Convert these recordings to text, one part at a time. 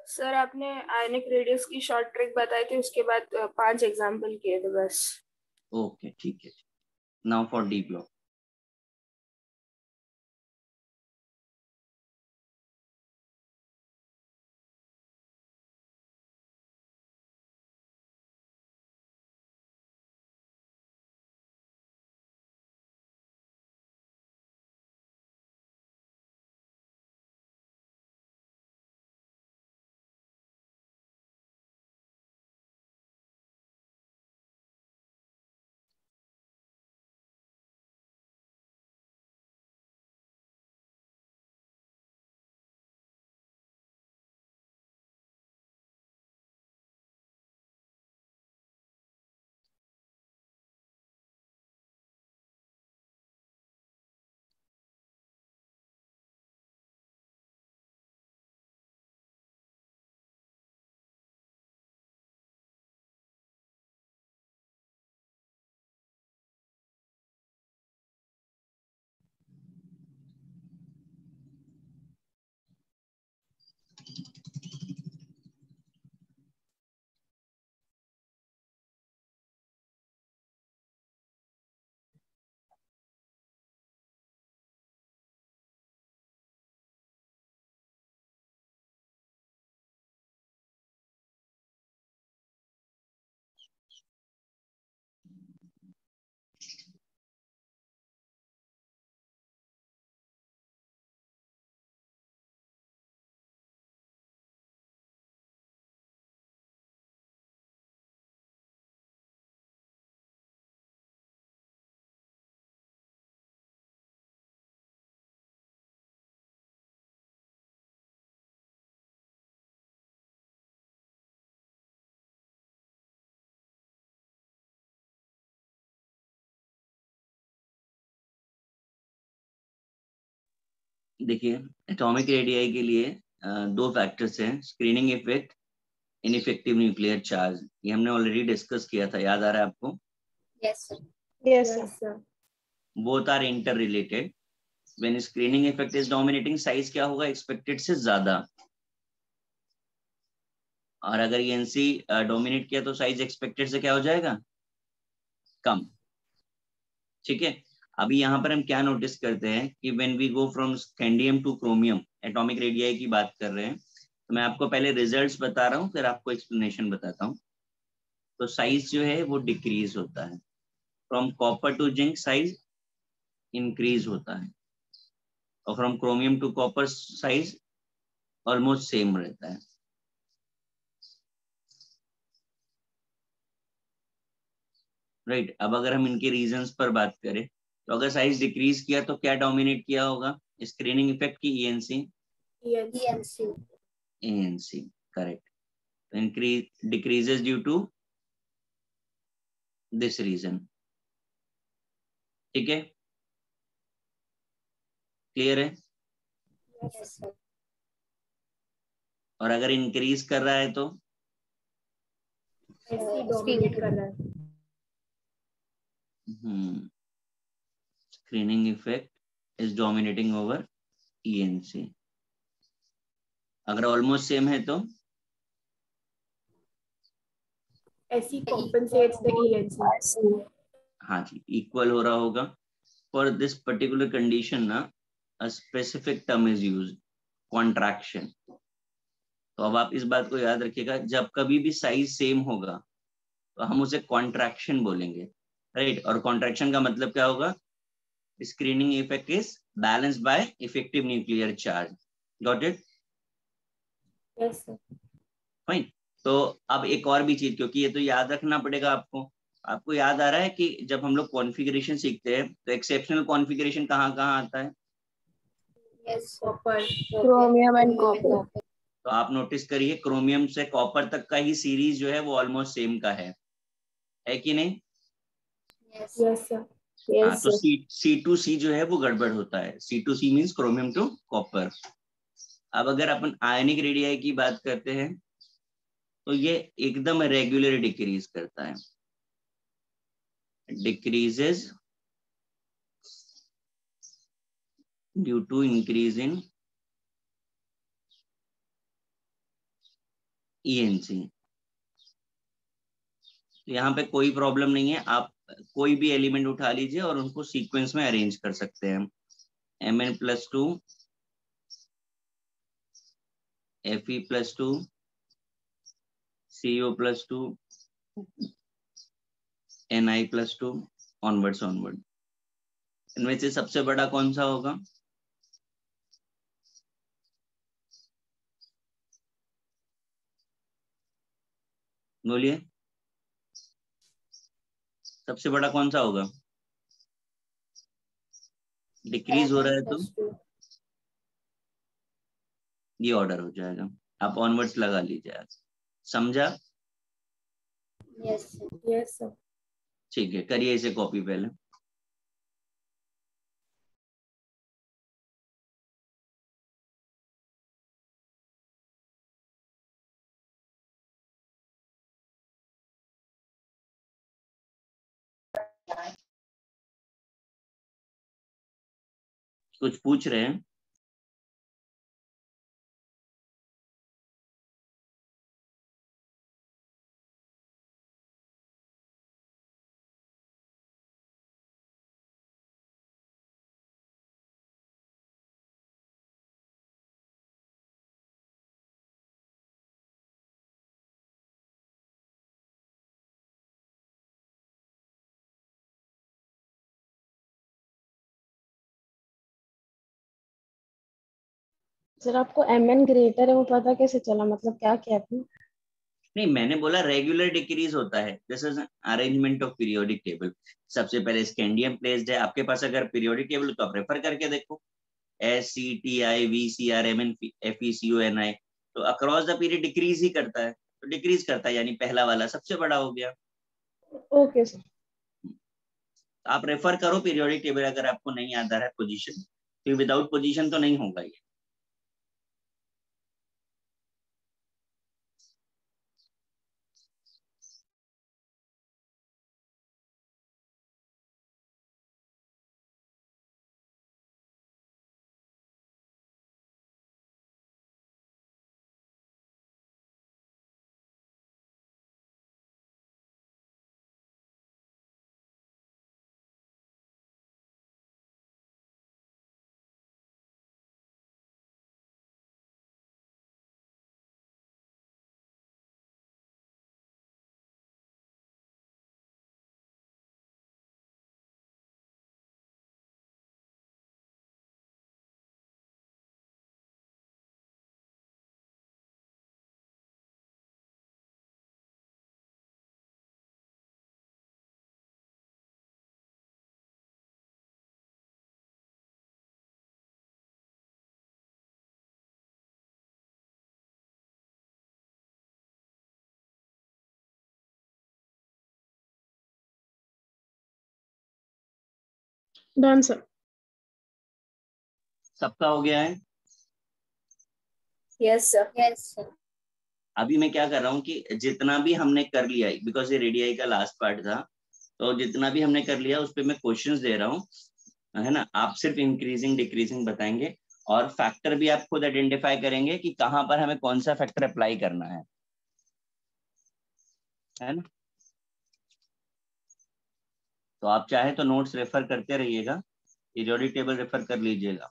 Sir आपने ionic radius की short trick बताई थी, उसके बाद 5 एग्जाम्पल किए थे बस। ओके ठीक है। Now for D block. देखिए एटॉमिक रेडियाई के लिए दो फैक्टर्स हैं, screening effect, ineffective nuclear charge. ये हमने ऑलरेडी डिस्कस किया था, याद आ रहा है आपको? Yes sir. Yes sir. Both are interrelated. When screening effect is dominating, size क्या होगा? एक्सपेक्टेड से ज्यादा। और अगर ENC डोमिनेट किया तो साइज एक्सपेक्टेड से क्या हो जाएगा? कम। ठीक है। अभी यहाँ पर हम क्या नोटिस करते हैं कि when we go from scandium to chromium, atomic radii की बात कर रहे हैं, तो मैं आपको पहले रिजल्ट्स बता रहा हूँ, फिर आपको एक्सप्लेनेशन बताता हूँ। तो साइज जो है वो डिक्रीज होता है। From copper to zinc size increase होता है, और from chromium to copper size almost same रहता है। राइट। अब अगर हम इनके रीजंस पर बात करें, तो अगर साइज डिक्रीज किया तो क्या डोमिनेट किया होगा? स्क्रीनिंग इफेक्ट की ENC? ANC, correct. increase decreases due to this reason। ठीक है, क्लियर है? Yes sir. और अगर इंक्रीज कर रहा है तो डोमिनेट कर रहा है। Screening effect is dominating over ENC। अगर ऑलमोस्ट सेम है तो SE compensates the ENC। हाँ जी, इक्वल हो रहा होगा। फॉर दिस पर्टिकुलर कंडीशन ना, a specific term is used, contraction. तो अब आप इस बात को याद रखिएगा, जब कभी भी साइज सेम होगा तो हम उसे कॉन्ट्रैक्शन बोलेंगे, राइट। और कॉन्ट्रैक्शन का मतलब क्या होगा? Screening effect is balanced bye effective nuclear charge. Got it? Yes sir. Fine. तो अब एक और भी चीज, क्योंकि ये तो याद रखना पड़ेगा आपको। आपको याद आ रहा है कि जब हम लोग कॉन्फ़िगरेशन सीखते हैं तो एक्सेप्शनल कॉन्फ़िगरेशन कहाँ कहाँ आता है? Yes copper, chromium and copper. तो आप नोटिस करिए, क्रोमियम से कॉपर तक का ही सीरीज जो है वो ऑलमोस्ट सेम का है कि नहीं? Yes sir. हाँ, तो C2C जो है वो गड़बड़ होता है। C2C means chromium to copper. अब अगर अपन आयनिक रेडियाई की बात करते हैं तो ये एकदम रेगुलर डिक्रीज करता है, decreases due to increase in ENC। यहाँ पे कोई प्रॉब्लम नहीं है, आप कोई भी एलिमेंट उठा लीजिए और उनको सीक्वेंस में अरेंज कर सकते हैं। Mn+2 Fe+2 CO+2 Ni+2 onward. इनमें से सबसे बड़ा कौन सा होगा? बोलिए, सबसे बड़ा कौन सा होगा? डिक्रीज हो रहा है तो Mn+2। ये ऑर्डर हो जाएगा, आप ऑनवर्ड्स लगा लीजिए। समझा? Yes sir। Yes sir. ठीक है, करिए इसे कॉपी पहले। कुछ पूछ रहे हैं? सर आपको mn ग्रेटर है वो पता कैसे चला, मतलब क्या किया आपने? नहीं, मैंने बोला रेगुलर डिक्रीज होता है, this is arrangement of periodic table. सबसे पहले स्कैंडियम प्लेस्ड है आपके पास, अगर पीरियोडिक टेबल तो आप रेफर करके देखो, SCTI VCR MN FECO NI, तो अक्रॉस द पीरियड डिक्रीज ही करता है, तो डिक्रीज करता है यानी पहला वाला सबसे बड़ा हो गया। Okay sir. आप रेफर करो पीरियोडिक टेबल, अगर आपको नहीं याद आ रहा है पोजीशन, तो विदाउट पोजीशन तो नहीं होगा ये। Done sir. सबका हो गया है? Yes sir. Yes sir। अभी मैं क्या कर रहा हूँ कि जितना भी हमने कर लिया, बिकॉज ये रेडियाई का लास्ट पार्ट था, तो जितना भी हमने कर लिया उस पर मैं क्वेश्चंस दे रहा हूँ, है ना। आप सिर्फ इंक्रीजिंग डिक्रीजिंग बताएंगे और फैक्टर भी आप खुद आइडेंटिफाई करेंगे कि कहाँ पर हमें कौन सा फैक्टर अप्लाई करना है ना। तो आप चाहे तो नोट्स रेफर करते रहिएगा, पीरियोडिक टेबल रेफर कर लीजिएगा।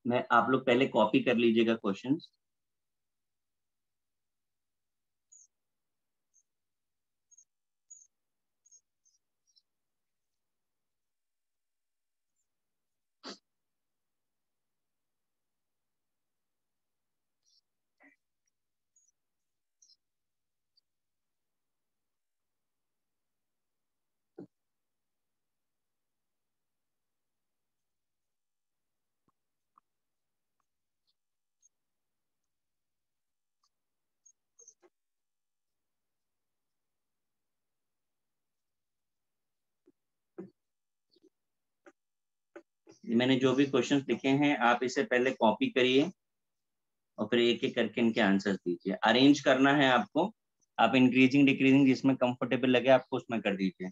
मैं आप लोग पहले कॉपी कर लीजिएगा क्वेश्चंस। मैंने जो भी क्वेश्चंस लिखे हैं आप इसे पहले कॉपी करिए और फिर एक एक करके इनके आंसर्स दीजिए। अरेंज करना है आपको, आप इंक्रीजिंग डिक्रीजिंग जिसमें कंफर्टेबल लगे आपको उसमें कर दीजिए।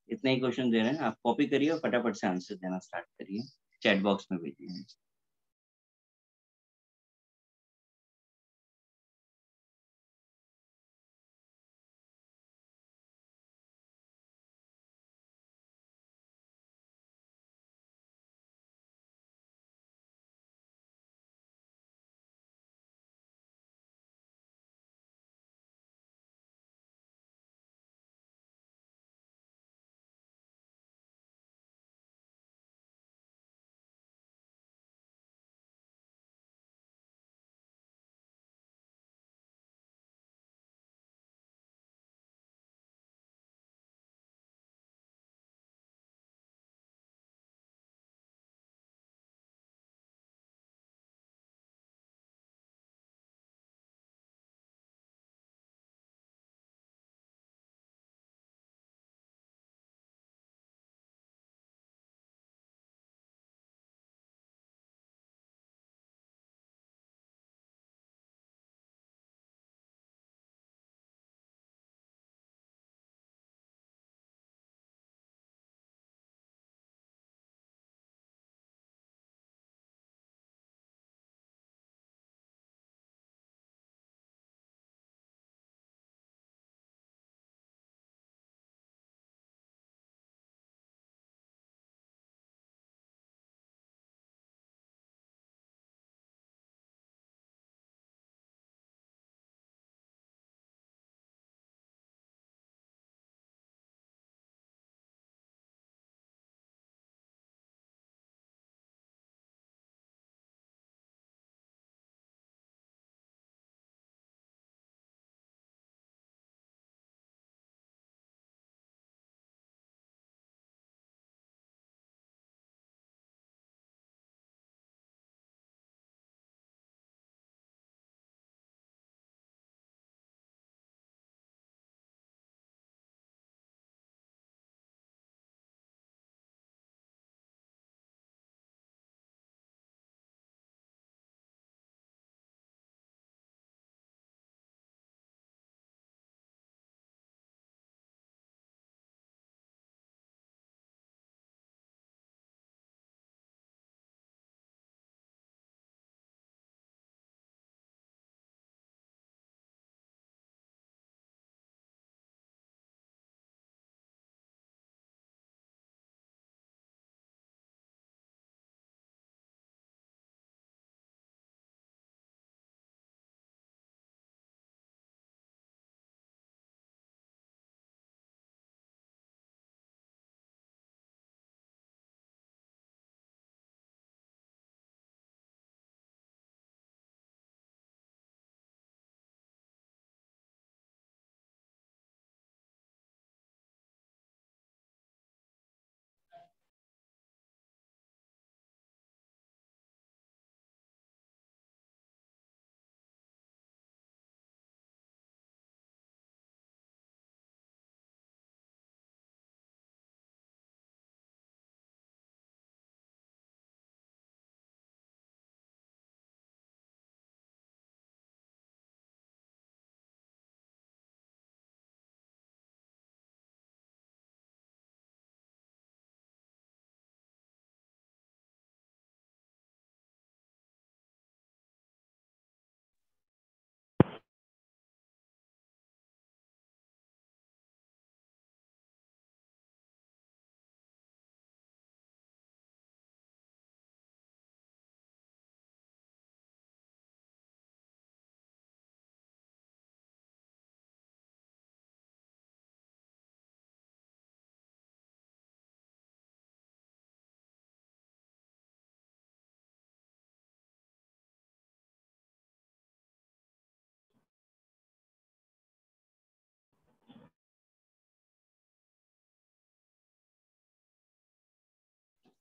इतने ही क्वेश्चन दे रहे हैं, आप कॉपी करिए और फटाफट से आंसर देना स्टार्ट करिए, चैट बॉक्स में भेजिए।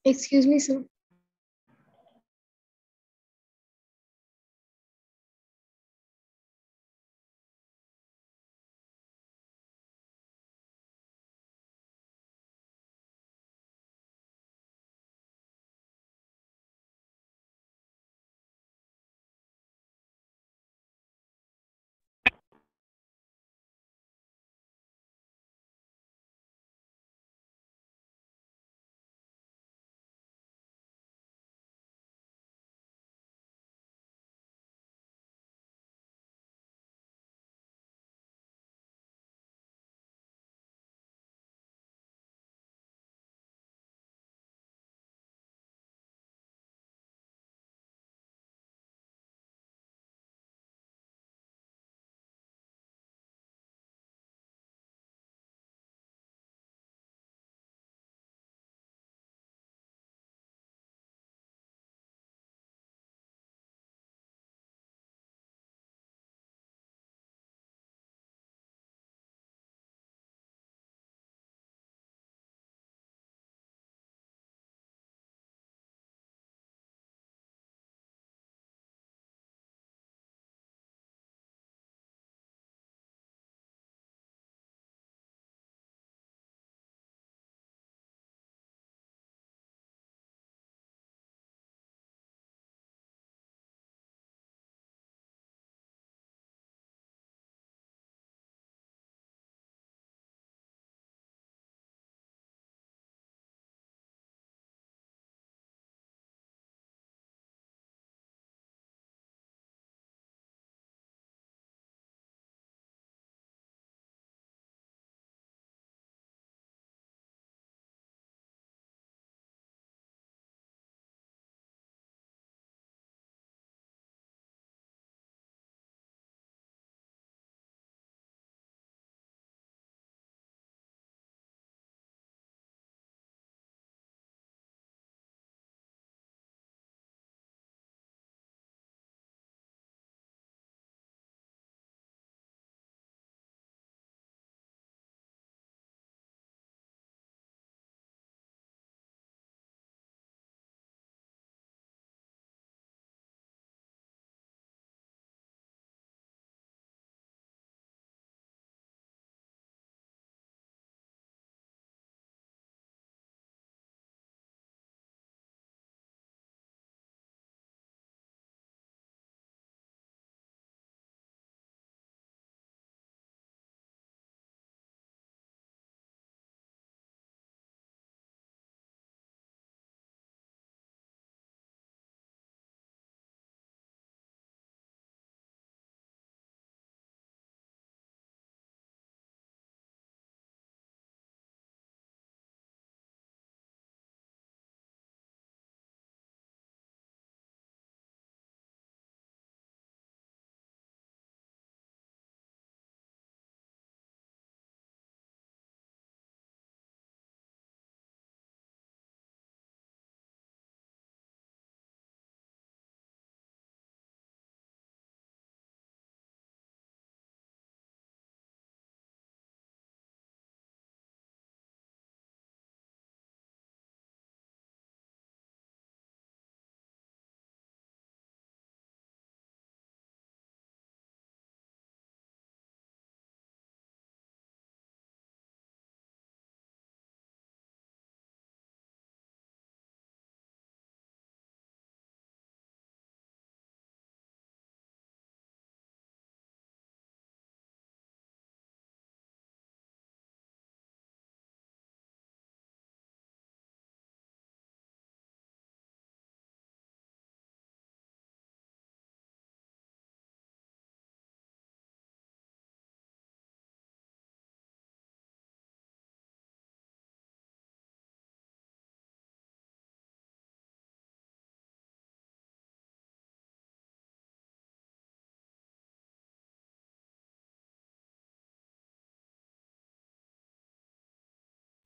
Excuse me, sir.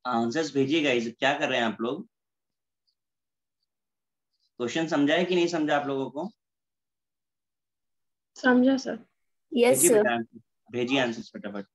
आंसर्स भेजिएगा। क्या कर रहे हैं आप लोग? क्वेश्चन समझा है कि नहीं समझा आप लोगों को? समझा सर। यस भेजिए सर। बेटा, भेजिए आंसर्स फटाफट।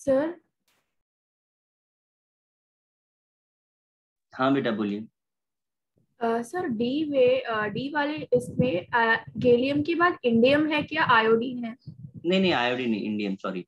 सर हाँ बेटा बोलिए। सर डी वाले इसमें गैलियम के बाद इंडियम है क्या आयोडीन है? नहीं नहीं, आयोडीन नहीं, इंडियम, सॉरी।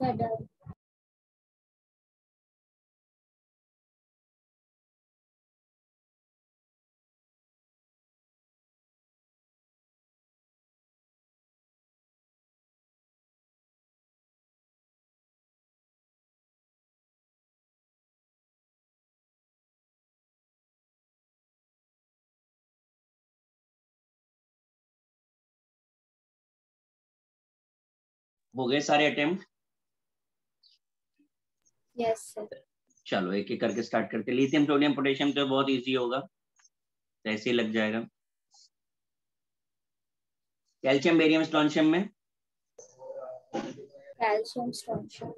sir, done. हो गए सारे अटेम्प्ट? Yes, sir. चलो एक एक करके स्टार्ट करते। लिथियम सोडियम पोटेशियम तो बहुत इजी होगा, तो ऐसे ही लग जाएगा। कैल्शियम बेरियम स्ट्रोंशियम में Calcium, strontium.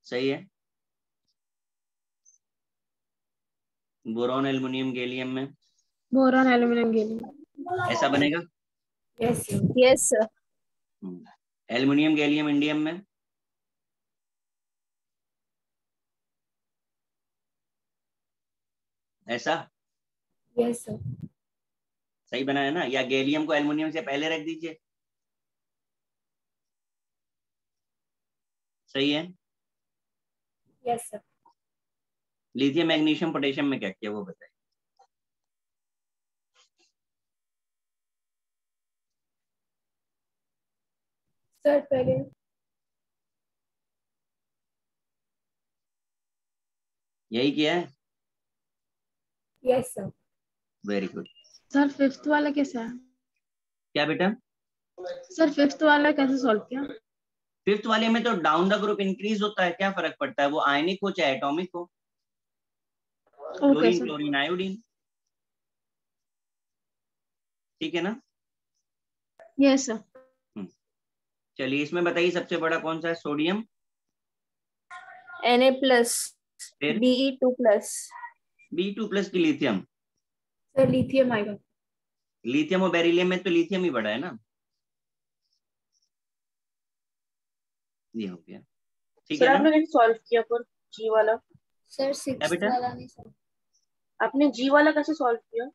सही है। बोरॉन एल्युमिनियम गैलियम में बोरॉन एल्यूमिनियम गैलियम। ऐसा बनेगा। Yes sir. Yes sir. Aluminium gallium indium में ऐसा यस सर। सही बना है ना? या गैलियम को एल्युमिनियम से पहले रख दीजिए। सही है। Yes sir. Lithium magnesium potassium में क्या किया वो बताइए। सर पहले यही किया है। Yes sir. Very good. Sir fifth वाला कैसा है? क्या बेटा? सर फिफ्थ वाला कैसे सॉल्व किया? फिफ्थ वाले में तो डाउन द ग्रुप इंक्रीज होता है, क्या फर्क पड़ता है वो आयनिक हो चाहे एटॉमिक हो। Okay chlorine sir. Chlorine iodine, ठीक है ना? Yes sir. चलिए इसमें बताइए सबसे बड़ा कौन सा है? सोडियम, Na+, फिर Be2+. B2+ की लिथियम। सर लिथियम आएगा। लिथियम और बेरिलियम में तो लिथियम ही बड़ा है ना। ये हो गया, ठीक सर है ना? आपने कैसे सॉल्व किया फिर जी वाला? Sir, क्या 6th बेटा? वाला नहीं sir. आपने जी वाला कैसे सॉल्व किया?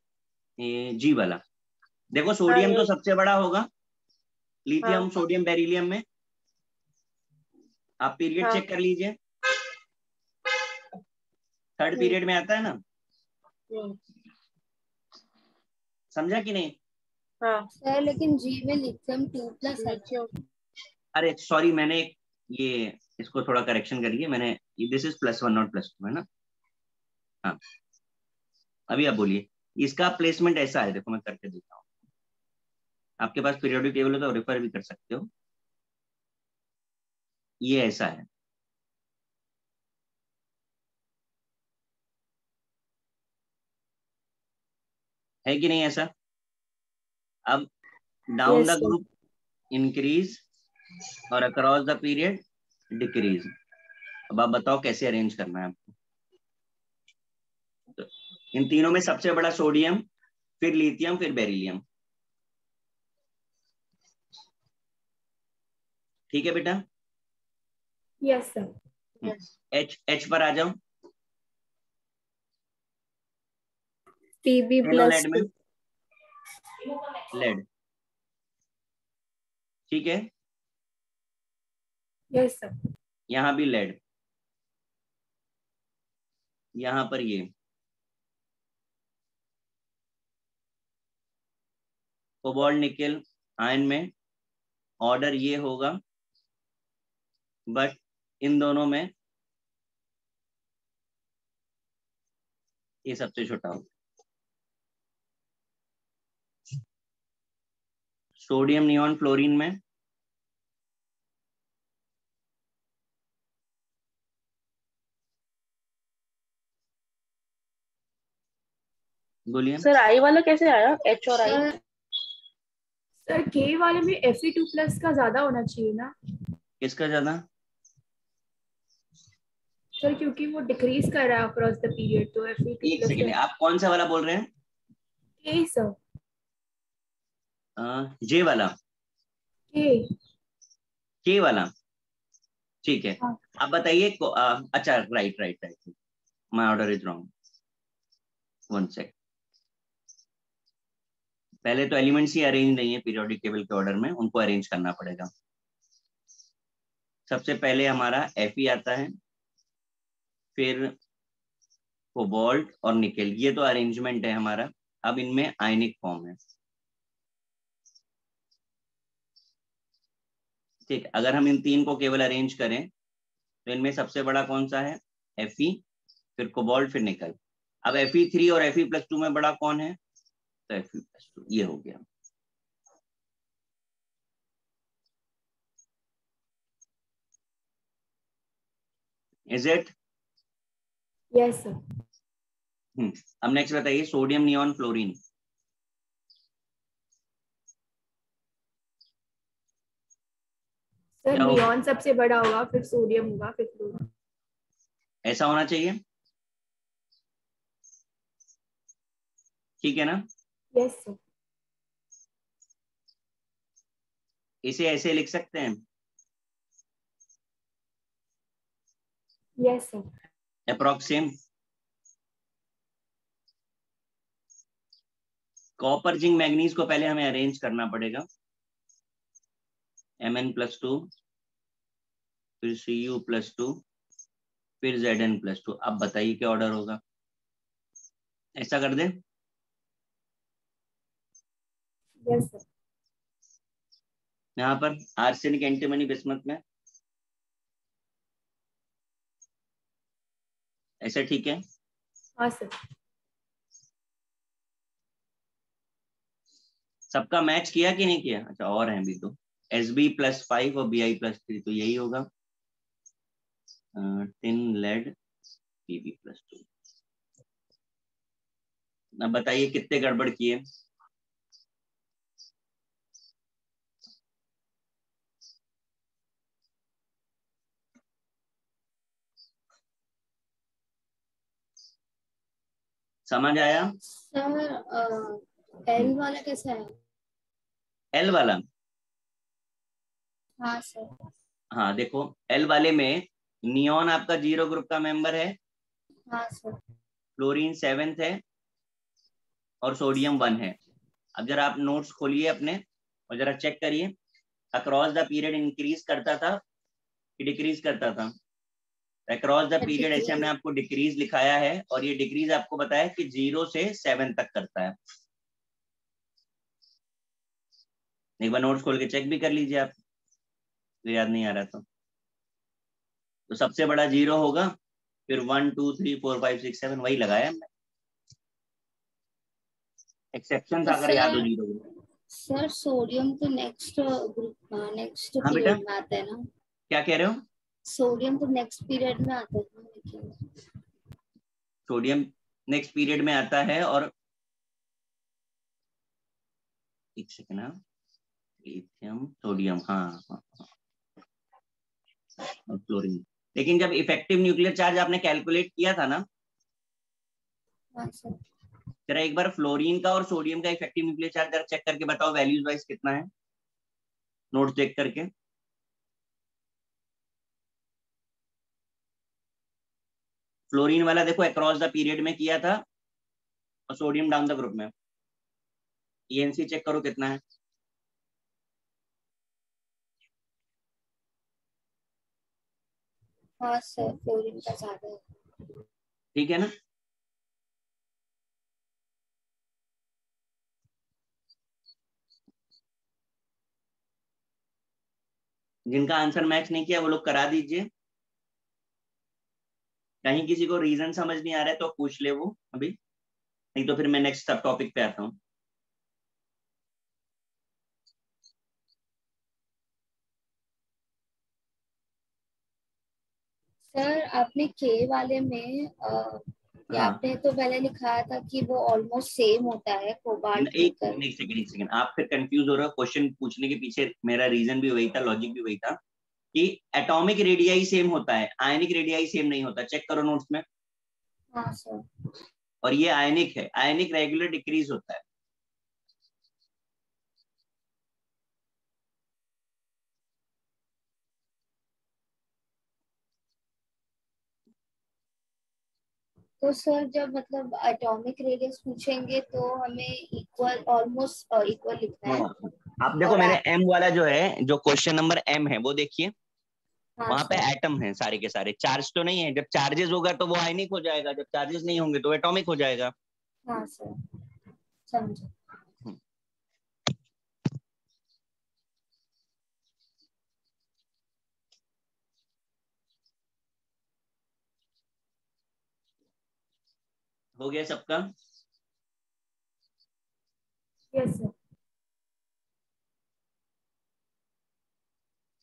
ये जी वाला देखो, हाँ सोडियम तो ये सबसे बड़ा होगा लिथियम हाँ सोडियम बेरिलियम में। आप पीरियड हाँ चेक कर लीजिए, थर्ड पीरियड में आता है ना। हम्म, समझा कि नहीं? हाँ Sir, लेकिन G में lithium 2+ है. लिथियम। अरे सॉरी, मैंने एक ये इसको थोड़ा करेक्शन करिए। मैंने दिस इज +1 नॉट +2 है ना। हाँ अभी आप बोलिए। इसका प्लेसमेंट ऐसा है, देखो मैं करके देता हूँ। आपके पास पीरियोडिक टेबल है तो रेफर भी कर सकते हो। ये ऐसा है कि नहीं ऐसा? अब down yes the sir. Group increase और अक्रॉस द पीरियड डिक्रीज। अब आप बताओ कैसे अरेंज करना है आपको। तो इन तीनों में सबसे बड़ा सोडियम, फिर लिथियम, फिर बेरिलियम। ठीक है बेटा? Yes sir. यस। एच पर आ जाओ। लेड में Pb+2. लेड, ठीक है। Yes sir. यहां भी लेड, यहां पर ये कोबाल्ट निकेल आयन में ऑर्डर ये होगा, बट इन दोनों में ये सबसे छोटा होगा। सोडियम नियॉन फ्लोरीन में बोलिए। सर आई वाला कैसे आया? एच और आई? Sir, सर के वाले में Fe2+ का ज्यादा होना चाहिए ना किसका ज्यादा? सर, क्योंकि वो डिक्रीज कर रहा है अक्रॉस द पीरियड, तो एक Fe2+ सेकेंड, है। आप कौन सा वाला बोल रहे हैं? के सर। जे वाला, के। के वाला, ठीक है। हाँ। आप बताइए अच्छा right right right, my order is wrong, one sec. पहले तो एलिमेंट्स ही अरेंज नहीं है पीरियोडिक टेबल के ऑर्डर में, उनको अरेंज करना पड़ेगा। सबसे पहले हमारा Fe आता है, फिर कोबाल्ट और निकेल, ये तो अरेंजमेंट है हमारा। अब इनमें आयनिक फॉर्म है। ठीक, अगर हम इन तीन को केवल अरेंज करें तो इनमें सबसे बड़ा कौन सा है? Fe, फिर कोबाल्ट, फिर निकल। अब Fe3 और Fe+2 में बड़ा कौन है? तो Fe+2, ये हो गया। Is it? Yes sir. अब नेक्स्ट बताइए, सोडियम नियॉन फ्लोरीन। सर क्या होगा? नियॉन सबसे बड़ा होगा, फिर सोडियम होगा, फिर फ्लोरीन। ऐसा होना चाहिए, ठीक है ना? Yes sir. इसे ऐसे लिख सकते हैं, yes sir. Approximate. Copper zinc manganese को पहले हमें अरेंज करना पड़ेगा। Mn+2, फिर Cu+2, फिर Zn+2। अब बताइए क्या ऑर्डर होगा? ऐसा कर दे, यस सर। यहाँ पर आर्सेनिक, एंटीमनी, बिस्मथ में ऐसा, ठीक है? हाँ सर। सबका मैच किया कि नहीं किया? अच्छा, और हैं भी तो, Sb+5 और Bi+3, तो यही होगा। Tin, lead, Pb+2। अब बताइए कितने गड़बड़ किए? समझ आया? सर एल वाला कैसा है? एल वाला, हाँ सर। हाँ देखो, एल वाले में नियॉन आपका 0 ग्रुप का मेंबर है, हाँ सर। फ्लोरीन 7th है, और सोडियम 1 है। अब जरा आप नोट्स खोलिए अपने और जरा चेक करिए, अक्रॉस द पीरियड इंक्रीज करता था कि डिक्रीज करता था? अक्रॉस द पीरियड ऐसे हमने आपको डिक्रीज लिखाया है, और ये डिक्रीज आपको बताया कि 0 से 7 तक करता है। एक बार नोट्स खोल के चेक भी कर लीजिए आप, तो याद नहीं आ रहा तो सबसे बड़ा 0 होगा, फिर 1 2 3 4 5 6 7 वही लगाया हमने, एक्सेप्शन तो अगर याद हो सर 0 को। सर सोडियम तो नेक्स्ट ग्रुप नेक्स्ट हाँ बेटा, पीरियड में आता है ना? क्या कह रहे हो? सोडियम तो नेक्स्ट पीरियड में आता है ना, लेकिन सोडियम नेक्स्ट पीरियड में आता है, और एक सेकेंड, हाँ, लिथियम, सोडियम, हाँ हाँ, और फ्लोरीन। लेकिन जब इफेक्टिव न्यूक्लियर चार्ज आपने कैलकुलेट किया था ना, हाँ सर। जरा एक बार फ्लोरीन का और सोडियम का इफेक्टिव न्यूक्लियर चार्ज जरा चेक करके बताओ वैल्यूज वाइज कितना है, नोट देख करके। फ्लोरीन वाला देखो अक्रॉस द पीरियड में किया था, और सोडियम डाउन द ग्रुप में। ENC चेक करो कितना है। हाँ सर, फ्लोरीन का ज्यादा है। ठीक है ना? जिनका आंसर मैच नहीं किया वो लोग करा दीजिए। कहीं किसी को रीजन समझ नहीं आ रहा है तो पूछ ले वो अभी, नहीं तो फिर मैं नेक्स्ट सब टॉपिक पे आता हूँ। सर आपने के वाले में हाँ, आपने तो पहले लिखाया था कि वो ऑलमोस्ट सेम होता है कोबाल्ट निकल। एक सेकंड, आप फिर कंफ्यूज हो रहे हो। क्वेश्चन पूछने के पीछे मेरा रीजन भी वही था, लॉजिक भी वही था कि एटॉमिक रेडियाई सेम होता है, आयनिक रेडियाई सेम नहीं होता। चेक करो नोट्स में। हाँ सर। और ये आयनिक है, आयनिक रेगुलर डिक्रीज होता है। तो सर जब मतलब एटॉमिक रेडियस पूछेंगे तो हमें इक्वल ऑलमोस्ट इक्वल लिखना है। हाँ, आप देखो और मैंने एम वाला जो है, जो क्वेश्चन नंबर एम है वो देखिए, हाँ वहां पे सर। एटम है सारे के सारे, चार्ज तो नहीं है। जब चार्जेस होगा तो वो आयनिक हो जाएगा, जब चार्जेस नहीं होंगे तो एटॉमिक हो जाएगा। हाँ सर, समझो। हो गया सबका? Yes sir.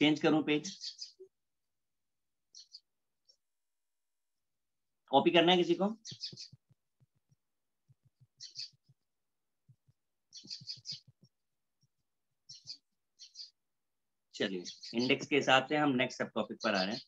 चेंज करूं पेज? कॉपी करना है किसी को? चलिए, इंडेक्स के हिसाब से हम नेक्स्ट सब टॉपिक पर आ रहे हैं।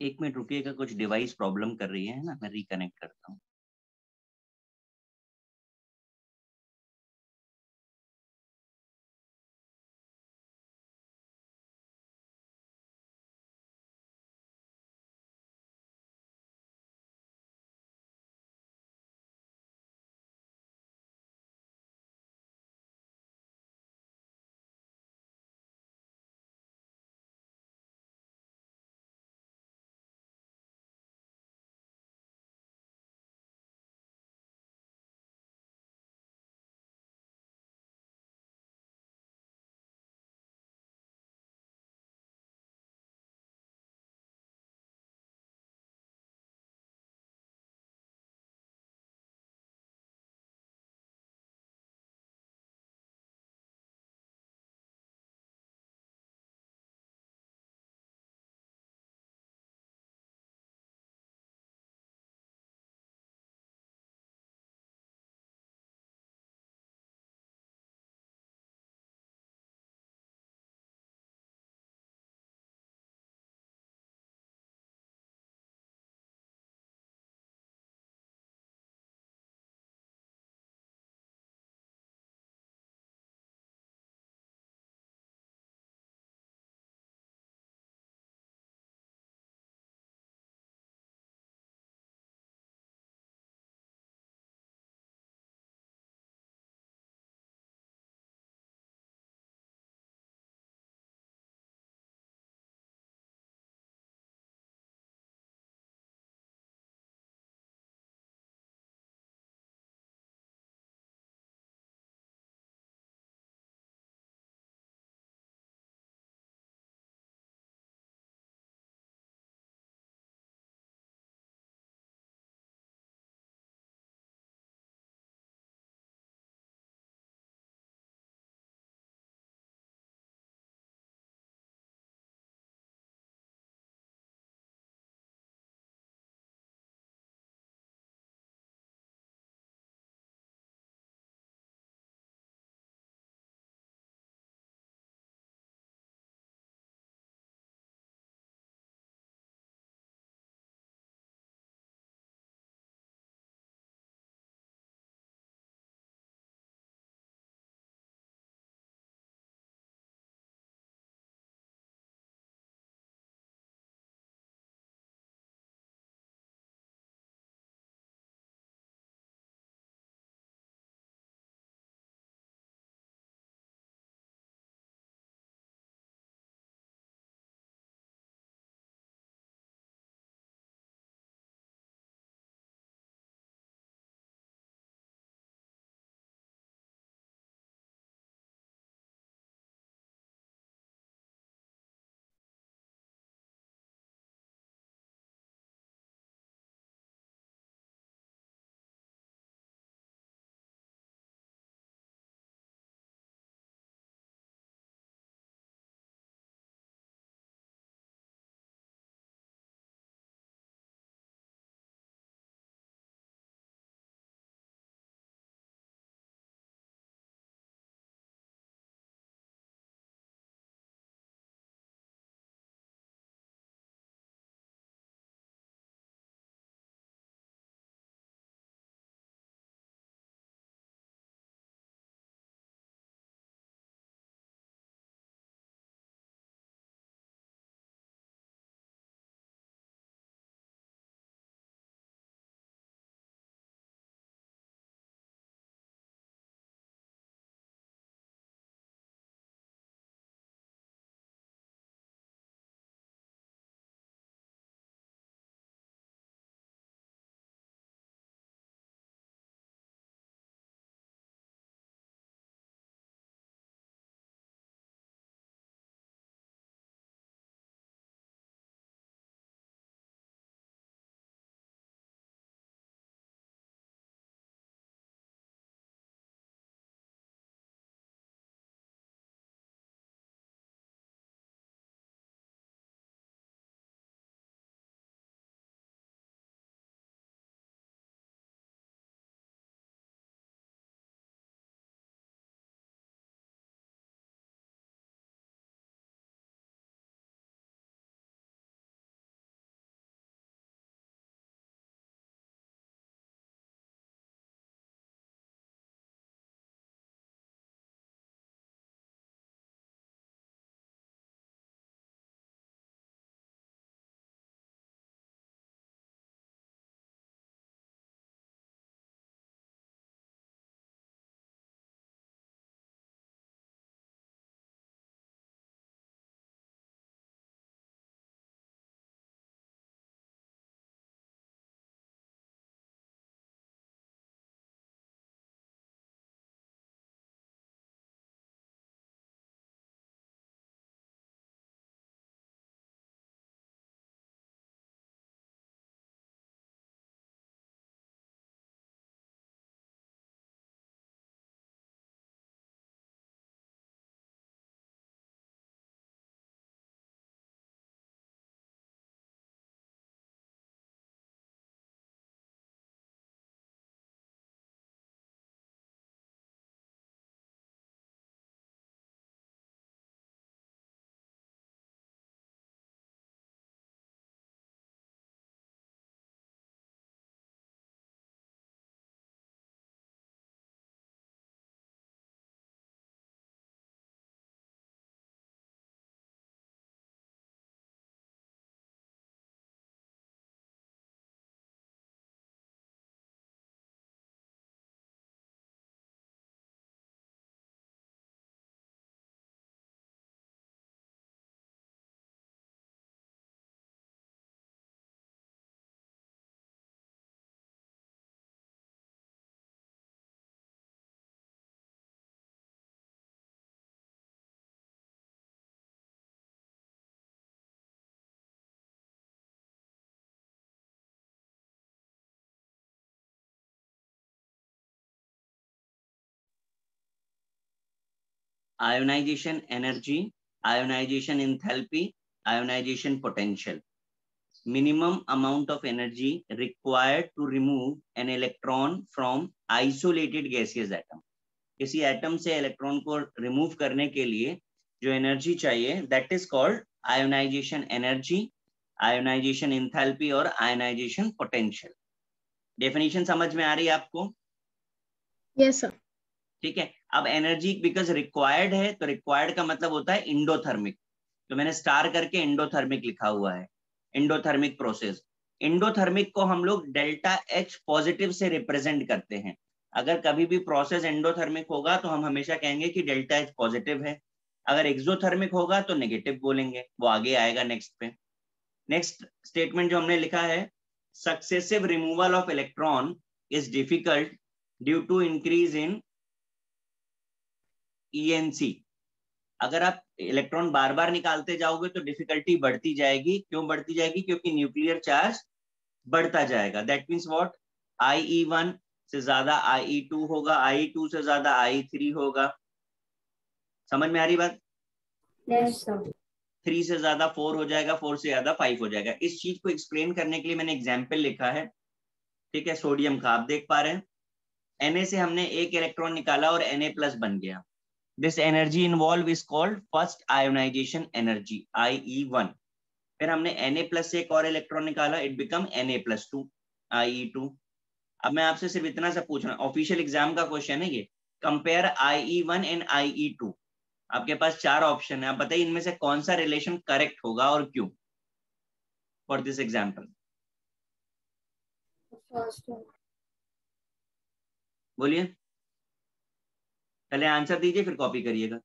एक मिनट रुकिएगा, कुछ डिवाइस प्रॉब्लम कर रही है ना, मैं रिकनेक्ट करता हूँ। Ionization energy, ionization enthalpy, ionization potential. minimum amount of energy required to remove an electron from isolated gaseous atom। किसी एटम से इलेक्ट्रॉन को रिमूव करने के लिए जो एनर्जी चाहिए that is called ionisation energy, ionization enthalpy और आयोनाइजेशन पोटेंशियल। डेफिनेशन समझ में आ रही है आपको? Yes sir. ठीक है। अब एनर्जी बिकॉज रिक्वायर्ड है, तो रिक्वायर्ड का मतलब होता है इंडोथर्मिक, तो मैंने स्टार करके इंडोथर्मिक लिखा हुआ है, इंडोथर्मिक प्रोसेस। इंडोथर्मिक को हम लोग डेल्टा एच पॉजिटिव से रिप्रेजेंट करते हैं। अगर कभी भी प्रोसेस एंडोथर्मिक होगा तो हम हमेशा कहेंगे कि डेल्टा एच पॉजिटिव है, अगर एक्सोथर्मिक होगा तो नेगेटिव बोलेंगे, वो आगे आएगा नेक्स्ट पे। नेक्स्ट स्टेटमेंट जो हमने लिखा है, successive removal of electron is difficult due to increase in ENC। अगर आप इलेक्ट्रॉन बार बार निकालते जाओगे तो डिफिकल्टी बढ़ती जाएगी। क्यों बढ़ती जाएगी? क्योंकि न्यूक्लियर चार्ज बढ़ता जाएगा। दैट मीन्स व्हाट, IE1 से ज्यादा IE2 होगा, IE2 से ज्यादा IE3 होगा। समझ में आ रही बात? Yes sir. 3 से ज्यादा 4 हो जाएगा, 4 से ज्यादा 5 हो जाएगा। इस चीज को एक्सप्लेन करने के लिए मैंने एग्जाम्पल लिखा है, ठीक है, सोडियम का। आप देख पा रहे हैं Na से हमने एक इलेक्ट्रॉन निकाला और Na+ बन गया। This energy involve is called first ionization energy, IE1। फिर हमने Na+ से एक और इलेक्ट्रॉन निकाला, इट बिकम Na+2, IE2। अब मैं आपसे सिर्फ इतना सा पूछ रहा हूँ, ऑफिशियल एग्जाम का क्वेश्चन है ये, कंपेयर IE1 एंड IE2। आपके पास 4 ऑप्शन है, आप बताइए इनमें से कौन सा रिलेशन करेक्ट होगा और क्यों for this example? First one. बोलिए, पहले आंसर दीजिए फिर कॉपी करिएगा।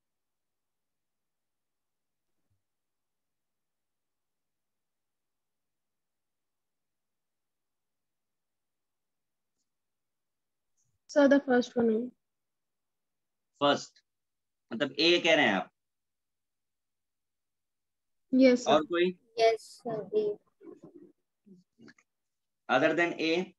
Sir the first one. First मतलब ए कह रहे हैं आप? यस और सर। कोई यस सर। अदर देन ए?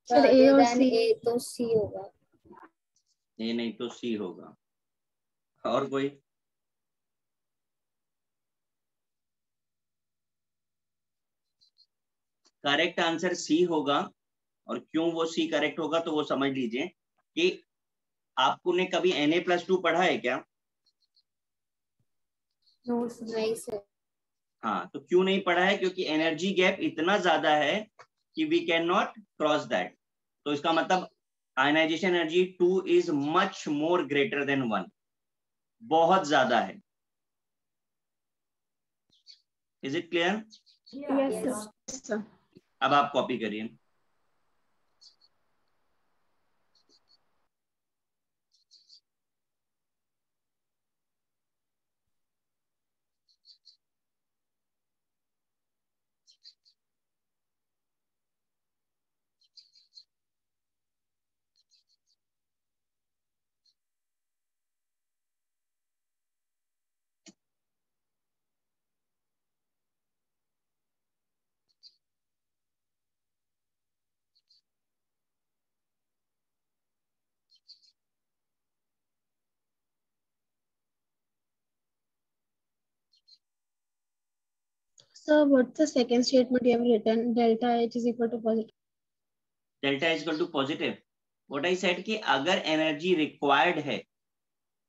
सर ए और सी। ए तो सी होगा। ए नहीं तो सी होगा। और कोई? करेक्ट आंसर सी होगा। और क्यों वो सी करेक्ट होगा तो वो समझ लीजिए कि आपको ने कभी Na+2 पढ़ा है क्या? नहीं सर। हाँ, तो क्यों नहीं पढ़ा है? क्योंकि एनर्जी गैप इतना ज्यादा है कि we can not cross that. तो इसका मतलब ionization energy 2 is much more greater than 1, बहुत ज्यादा है। Is it clear? Yes sir. अब आप कॉपी करिए। Sir, what's the second statement you have written? Delta H is equal to positive. Delta is equal to positive. What I said कि अगर energy required है,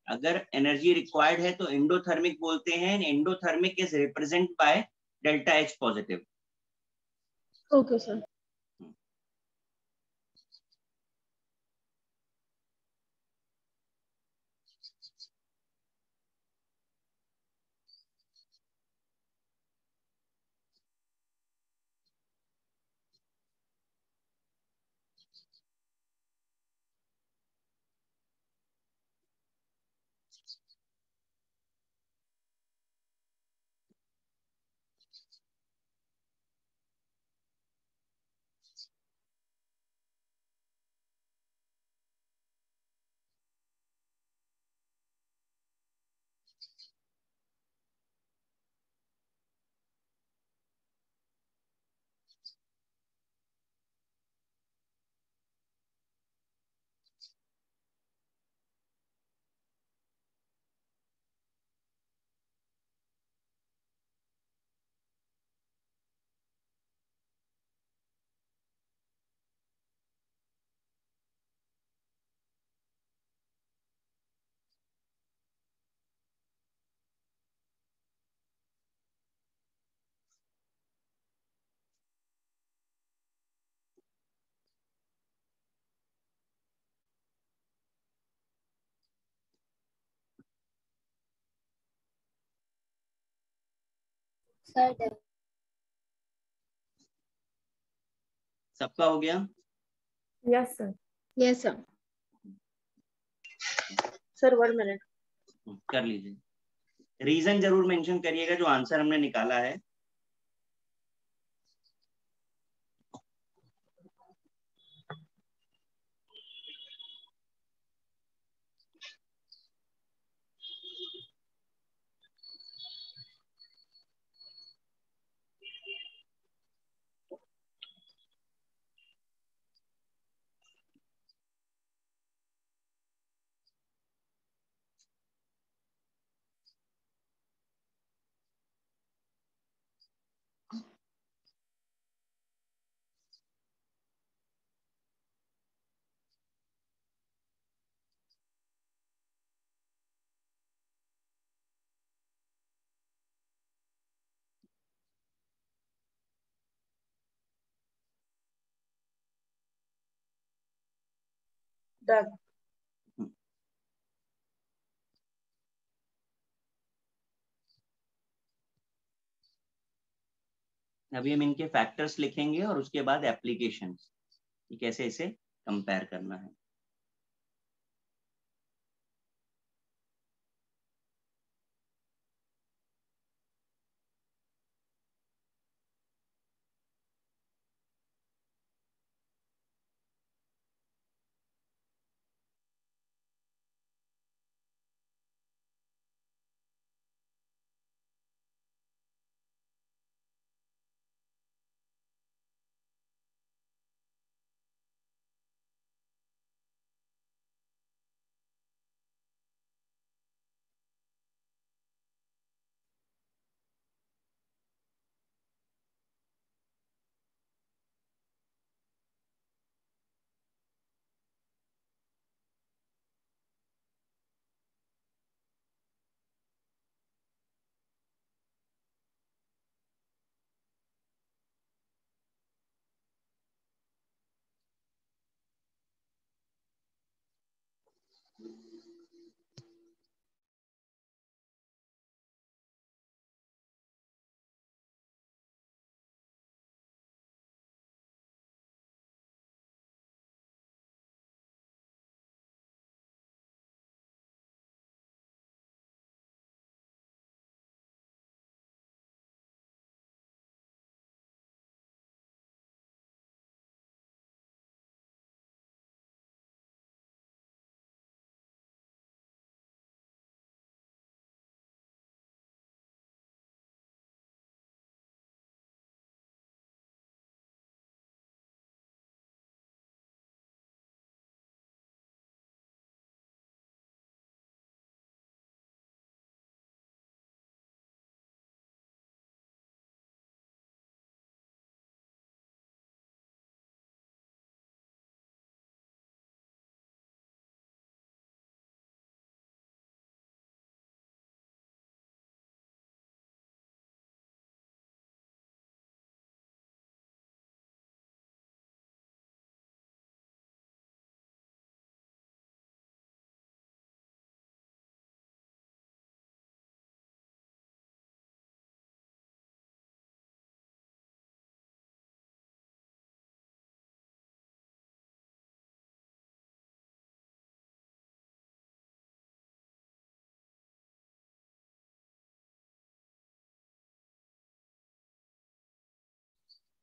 अगर एनर्जी रिक्वायर्ड है तो endothermic बोलते हैं, endothermic is represent by delta H positive. Okay, sir. Sir सबका हो गया? Yes sir. Yes sir. Sir 1 minute. कर लीजिए। रीजन जरूर मेंशन करिएगा जो आंसर हमने निकाला है। डन। अभी हम इनके फैक्टर्स लिखेंगे और उसके बाद एप्लीकेशन कि कैसे इसे कंपेयर करना है।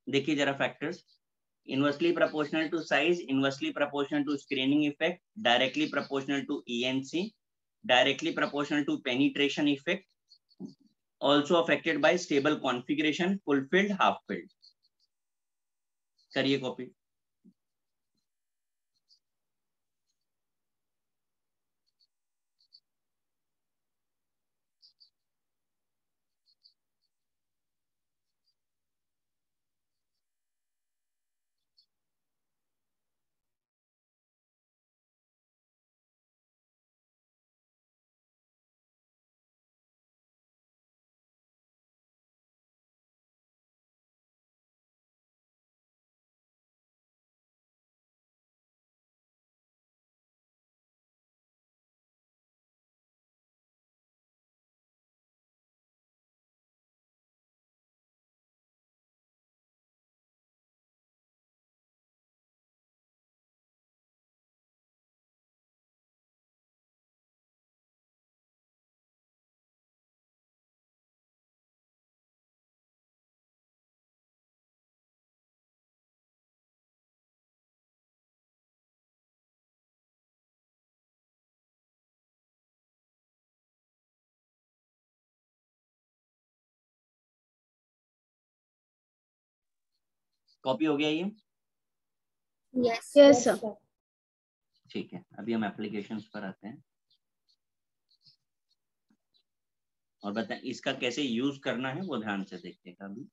देखिए जरा factors. Inversely proportional to size, inversely proportional to screening effect, directly proportional to ENC, directly proportional to penetration effect, also affected by stable configuration, full filled, half filled। करिए कॉपी। कॉपी हो गया ये? Yes yes sir. sir. ठीक है, अभी हम applications पर आते हैं और बताएं इसका कैसे यूज करना है वो ध्यान से देखिएगा अभी।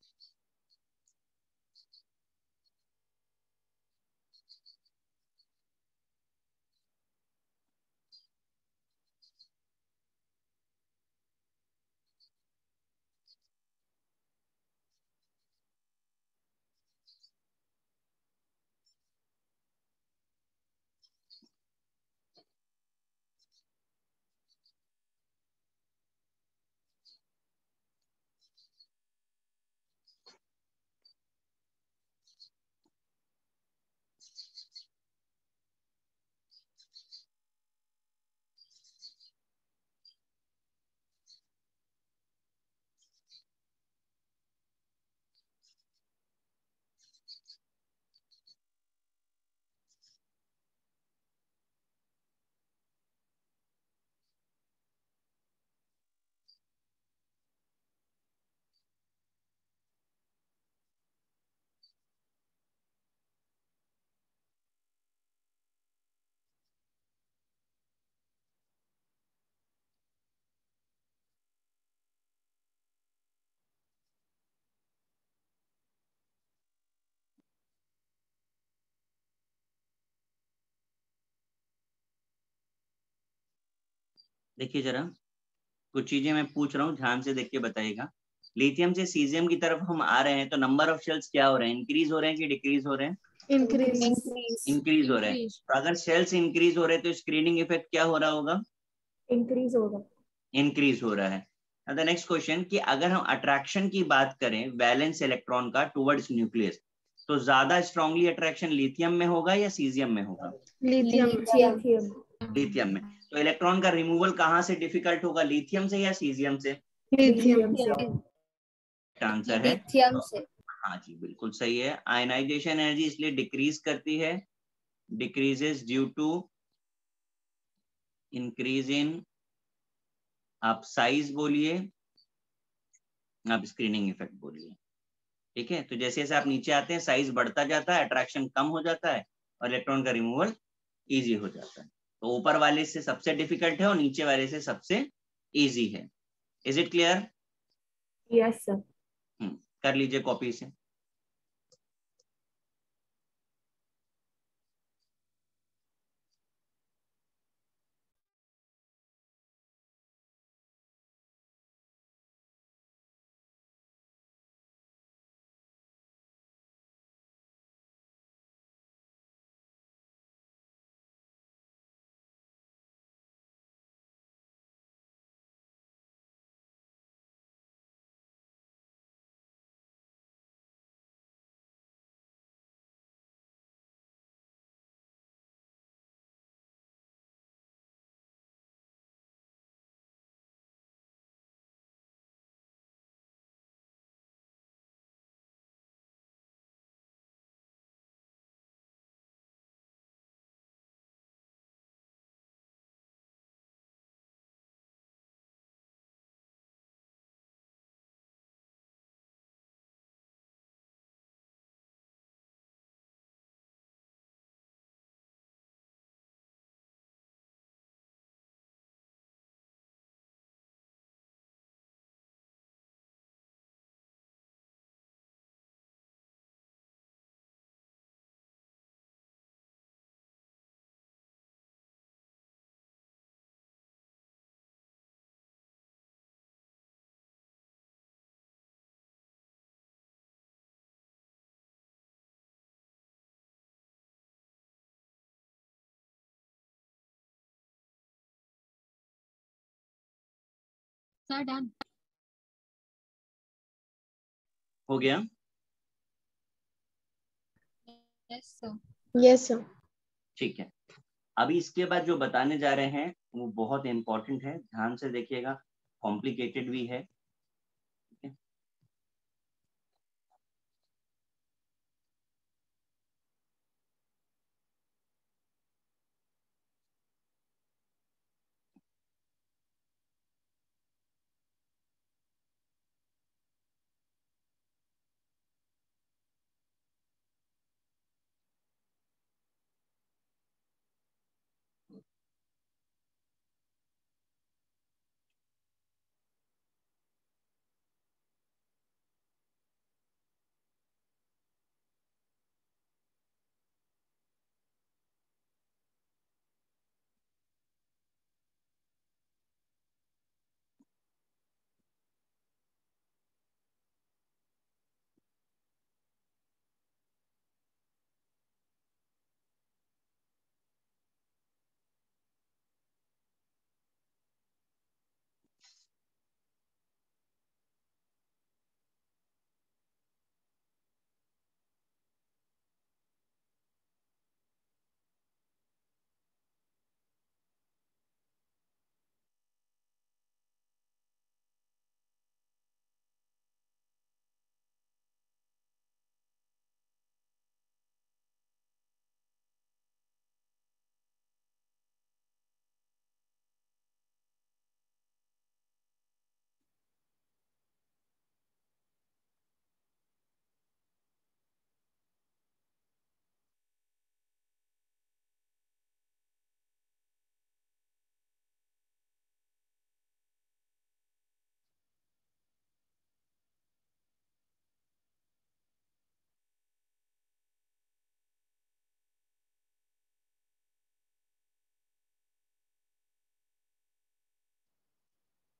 देखिए जरा, कुछ चीजें मैं पूछ रहा हूँ, ध्यान से देख के बताइएगा। लिथियम से सीजियम की तरफ हम आ रहे हैं तो नंबर ऑफ शेल्स क्या हो रहे हैं, इंक्रीज हो रहे हैं कि डिक्रीज हो रहे हैं? इंक्रीज। इंक्रीज हो रहे हैं। तो अगर सेल्स इंक्रीज हो रहे हैं तो स्क्रीनिंग इफेक्ट क्या हो रहा होगा? इंक्रीज होगा। इंक्रीज हो रहा है। द नेक्स्ट क्वेश्चन कि अगर हम अट्रैक्शन की बात करें वैलेंस इलेक्ट्रॉन का टुवर्ड्स न्यूक्लियस, तो ज्यादा स्ट्रांगली अट्रैक्शन लिथियम में होगा या सीजियम में होगा? लिथियम। लिथियम। लिथियम में। तो इलेक्ट्रॉन का रिमूवल कहाँ से डिफिकल्ट होगा, लिथियम से या सीजियम से? लिथियम। आंसर है लिथियम से। हाँ जी, बिल्कुल सही है। आयनाइजेशन एनर्जी इसलिए डिक्रीज करती है, decreases due to increase in, आप साइज बोलिए, आप स्क्रीनिंग इफेक्ट बोलिए। ठीक है, तो जैसे जैसे आप नीचे आते हैं साइज बढ़ता जाता है, अट्रैक्शन कम हो जाता है और इलेक्ट्रॉन का रिमूवल इजी हो जाता है। तो ऊपर वाले से सबसे डिफिकल्ट है और नीचे वाले से सबसे इजी है। Is it clear? Yes sir. कर लीजिए कॉपी से। Sir done. हो गया? Yes sir. Yes sir. ठीक है, अभी इसके बाद जो बताने जा रहे हैं वो बहुत इंपॉर्टेंट है, ध्यान से देखिएगा, कॉम्प्लिकेटेड भी है। ठीक है?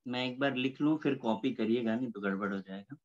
मैं एक बार लिख लूं, फिर कॉपी करिएगा, नहीं तो गड़बड़ हो जाएगा।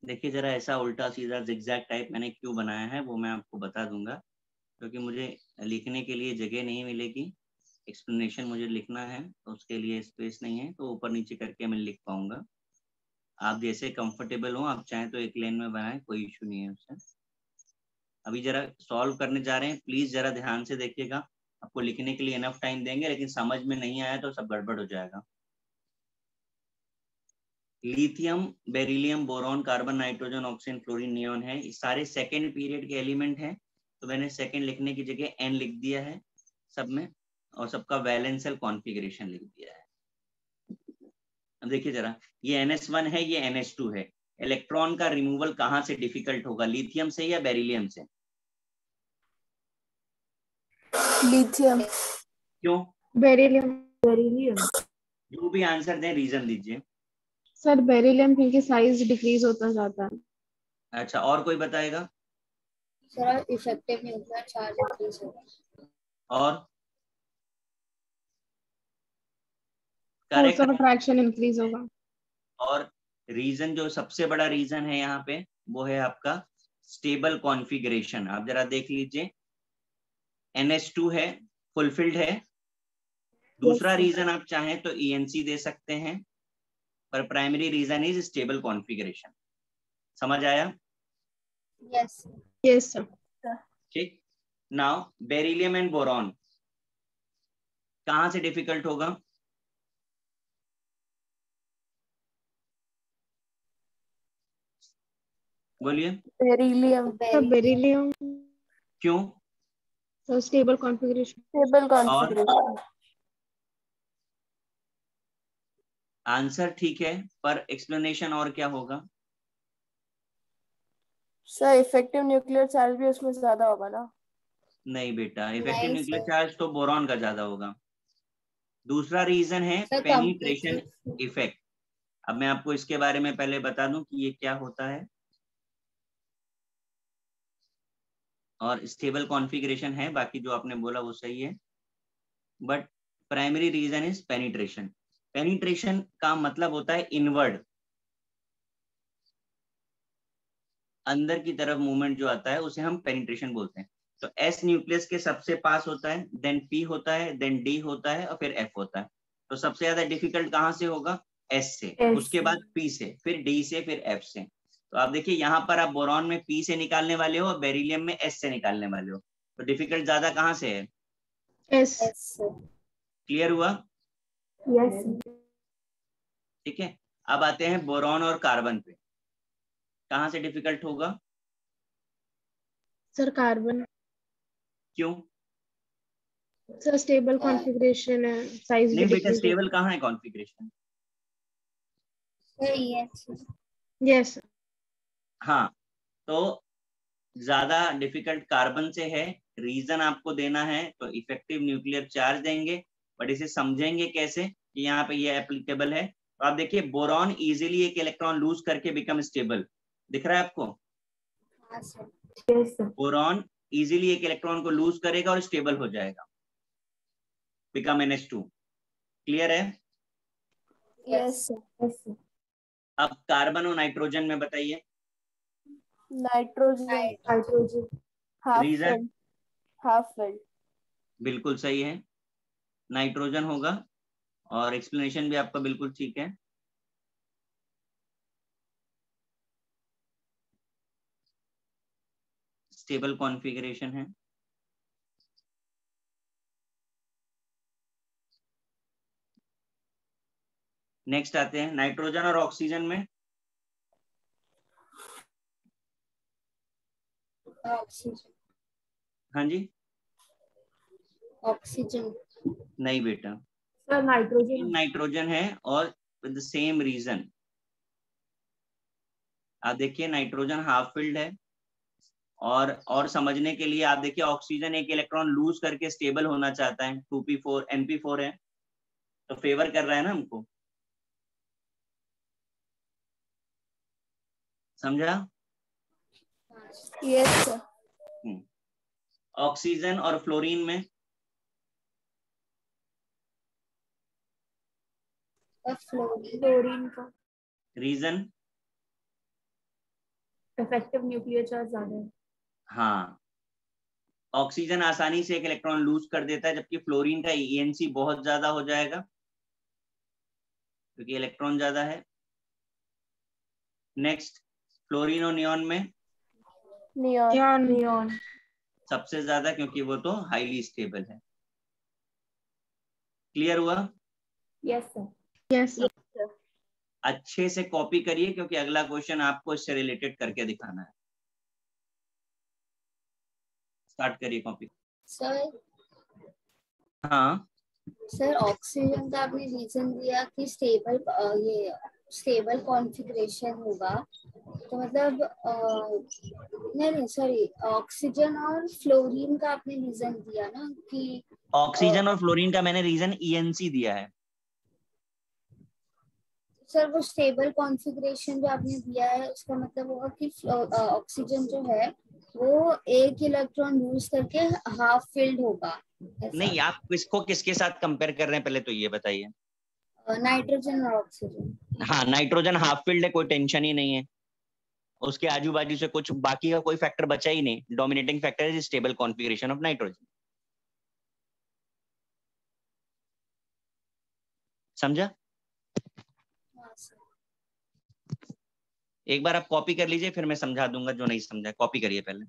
देखिए जरा, ऐसा उल्टा सीधा जिगजैग टाइप मैंने क्यों बनाया है वो मैं आपको बता दूंगा, क्योंकि मुझे लिखने के लिए जगह नहीं मिलेगी। एक्सप्लेनेशन मुझे लिखना है तो उसके लिए स्पेस नहीं है, तो ऊपर नीचे करके मैं लिख पाऊंगा। आप जैसे कंफर्टेबल हो, आप चाहें तो एक लाइन में बनाएं, कोई इशू नहीं है उससे। अभी जरा सॉल्व करने जा रहे हैं, प्लीज जरा ध्यान से देखिएगा। आपको लिखने के लिए इनफ टाइम देंगे, लेकिन समझ में नहीं आया तो सब गड़बड़ हो जाएगा। Lithium, beryllium, boron, carbon, nitrogen, oxygen, chlorine, neon है, ये सारे सेकेंड पीरियड के एलिमेंट हैं। तो मैंने सेकेंड लिखने की जगह एन लिख दिया है सब में, और सबका वैलेंशियल कॉन्फ़िगरेशन लिख दिया है। अब देखिए जरा, ये NS1 है, ये NH2 है। इलेक्ट्रॉन का रिमूवल कहाँ से डिफिकल्ट होगा, लिथियम से या बेरिलियम से? लिथियम। क्यों? बेरिलियम। बेरिलियम। जो भी आंसर दें रीजन दीजिए। सर बेरिलियम क्योंकि साइज डिक्रीज होता जाता है। अच्छा, और कोई बताएगा? Sir effective nuclear charge increase होगा। और force of correct. Attraction increase होगा। और रीजन, जो सबसे बड़ा रीजन है यहाँ पे, वो है आपका स्टेबल कॉन्फ़िगरेशन। आप जरा देख लीजिए, NH2 है, फुलफिल्ड है। दूसरा रीजन आप चाहें तो ENC दे सकते हैं, पर primary reason is stable configuration. समझ आया? Yes yes sir. ठीक। नाउ बेरिलियम एंड बोरॉन कहाँ से डिफिकल्ट होगा? बोलिए। बेरिलियम। Sir beryllium. क्यों? Sir stable configuration. स्टेबल और कॉन्फ़िगरेशन। आंसर ठीक है, पर एक्सप्लेनेशन और क्या होगा? सर इफेक्टिव न्यूक्लियर चार्ज भी उसमें ज्यादा होगा ना? नहीं बेटा, इफेक्टिव नहीं न्यूक्लियर सर। चार्ज तो बोरॉन का ज्यादा होगा। दूसरा रीजन है सर पेनिट्रेशन कंप्लीटली। इफेक्ट। अब मैं आपको इसके बारे में पहले बता दूं कि ये क्या होता है। और स्टेबल कॉन्फ़िगरेशन है, बाकी जो आपने बोला वो सही है, but primary reason is penetration. Penetration का मतलब होता है इनवर्ड, अंदर की तरफ मूवमेंट जो आता है उसे हम पेनिट्रेशन बोलते हैं। तो S न्यूक्लियस के सबसे पास होता है, देन P होता है, देन D होता है, और फिर F होता है। तो सबसे ज्यादा डिफिकल्ट कहाँ से होगा? S से, उसके बाद P से, फिर D से, फिर F से। तो आप देखिए यहाँ पर आप बोरॉन में P से निकालने वाले हो और बेरिलियम में S से निकालने वाले हो, तो डिफिकल्ट ज्यादा कहाँ से है? एस। Yes sir. क्लियर हुआ? यस। ठीक है। अब आते हैं बोरॉन और कार्बन पे, कहाँ से डिफिकल्ट होगा? Sir carbon. क्यों? सर स्टेबल कॉन्फ़िगरेशन है, साइज भी नहीं बेटा, डिक्रीज स्टेबल होता कहाँ है कॉन्फ़िगरेशन? Sir yes. है। यस। हाँ, तो ज्यादा डिफिकल्ट कार्बन से है। रीजन आपको देना है तो इफेक्टिव न्यूक्लियर चार्ज देंगे, बट इसे समझेंगे कैसे कि यहाँ पे ये एप्लीकेबल है। तो आप देखिए, बोरॉन इजीली एक इलेक्ट्रॉन लूज करके बिकम स्टेबल, दिख रहा है आपको? हाँ सर। Yes sir. बोरॉन इजीली एक इलेक्ट्रॉन को लूज करेगा और स्टेबल हो जाएगा, बिकम NH2। क्लियर है? Yes sir. अब कार्बन और नाइट्रोजन में बताइए। Nitrogen nitrogen half reason? Filled, half filled. बिल्कुल सही है, नाइट्रोजन होगा, और एक्सप्लेनेशन भी आपका बिल्कुल ठीक है। स्टेबल कॉन्फ़िगरेशन है। नेक्स्ट आते हैं नाइट्रोजन और ऑक्सीजन में। ऑक्सीजन। हाँ जी, ऑक्सीजन। नहीं बेटा, सर नाइट्रोजन। नाइट्रोजन है, और विद द सेम रीजन। आप देखिए नाइट्रोजन हाफ फिल्ड है, और समझने के लिए आप देखिए ऑक्सीजन एक इलेक्ट्रॉन लूज करके स्टेबल होना चाहता है, 2p4 np4 है, तो फेवर कर रहा है ना हमको। समझा? Yes sir. ऑक्सीजन और फ्लोरीन में फ्लोरीन का रीजन? इफेक्टिव न्यूक्लियर चार्ज ज्यादा है। हाँ, ऑक्सीजन आसानी से एक इलेक्ट्रॉन लूज कर देता है, जबकि फ्लोरीन का ENC बहुत ज्यादा हो जाएगा क्योंकि इलेक्ट्रॉन ज्यादा है। नेक्स्ट, फ्लोरीन और नियॉन में नियॉन। नियॉन। सबसे ज्यादा, क्योंकि वो तो हाईली स्टेबल है। क्लियर हुआ? Yes sir. यस अच्छे से कॉपी करिए, क्योंकि अगला क्वेश्चन आपको इससे रिलेटेड करके दिखाना है। स्टार्ट करिए कॉपी। सर हाँ, सर ऑक्सीजन का आपने रीजन दिया कि स्टेबल, ये स्टेबल कॉन्फ़िगरेशन होगा, तो मतलब नहीं नहीं सॉरी, ऑक्सीजन और फ्लोरीन का आपने रीजन दिया ना कि ऑक्सीजन और फ्लोरीन का मैंने रीजन ENC दिया है। सर वो स्टेबल कॉन्फ़िगरेशन जो आपने दिया है उसका मतलब होगा कि ऑक्सीजन जो है वो एक इलेक्ट्रॉन लूज करके हाफ फिल्ड होगा, ऐसा? नहीं, आप किसको किसके साथ कंपेयर कर रहे हैं पहले तो ये बताइए। नाइट्रोजन और ऑक्सीजन। हाँ, नाइट्रोजन हाफ फील्ड है, कोई टेंशन ही नहीं है। उसके आजू बाजू से कुछ बाकी का कोई फैक्टर बचा ही नहीं। Dominating factor is stable configuration of nitrogen. समझा? हाँ सर। एक बार आप कॉपी कर लीजिए, फिर मैं समझा दूंगा जो नहीं समझा। कॉपी करिए पहले।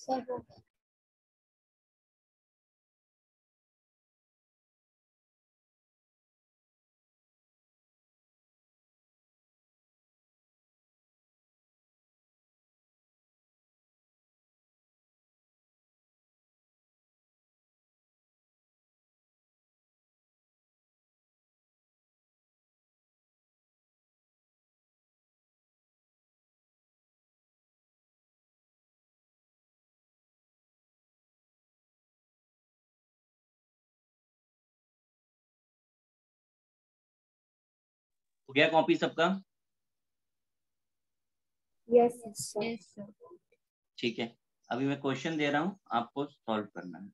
सर हो गया। हो गया कॉपी सबका? Yes yes sir. ठीक है, अभी मैं क्वेश्चन दे रहा हूँ, आपको सॉल्व करना है।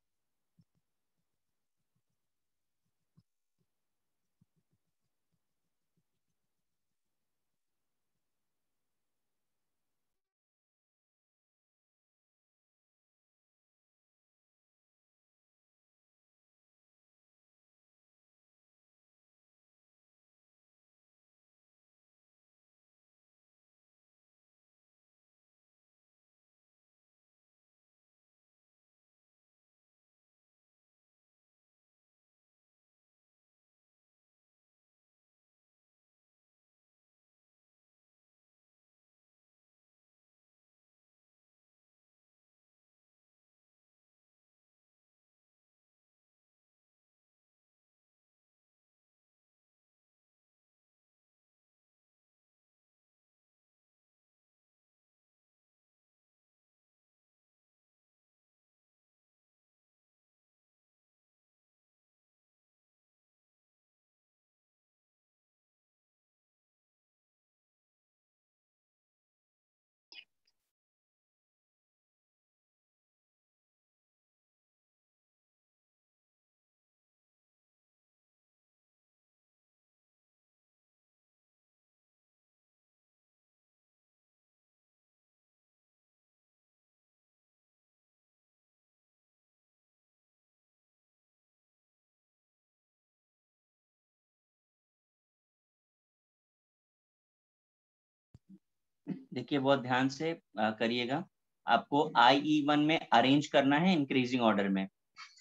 देखिए बहुत ध्यान से करिएगा। आपको IE1 में अरेंज करना है इंक्रीजिंग ऑर्डर में।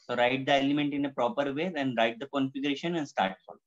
तो write the element in a proper way, then write the configuration and start solve.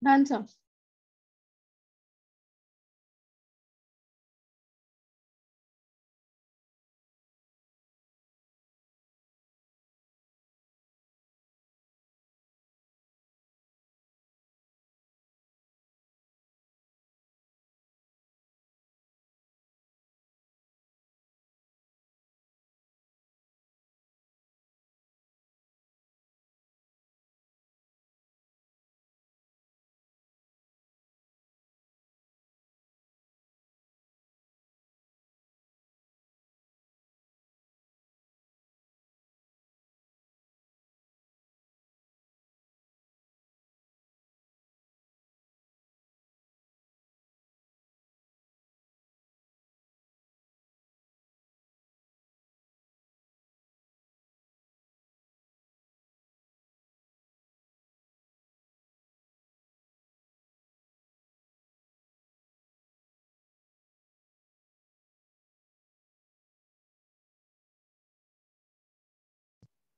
Done sir.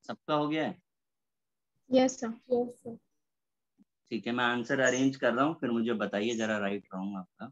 सबका हो गया है? Yes sir. Yes sir. ठीक है, मैं आंसर अरेंज कर रहा हूँ, फिर मुझे बताइए जरा राइट रॉन्ग आपका।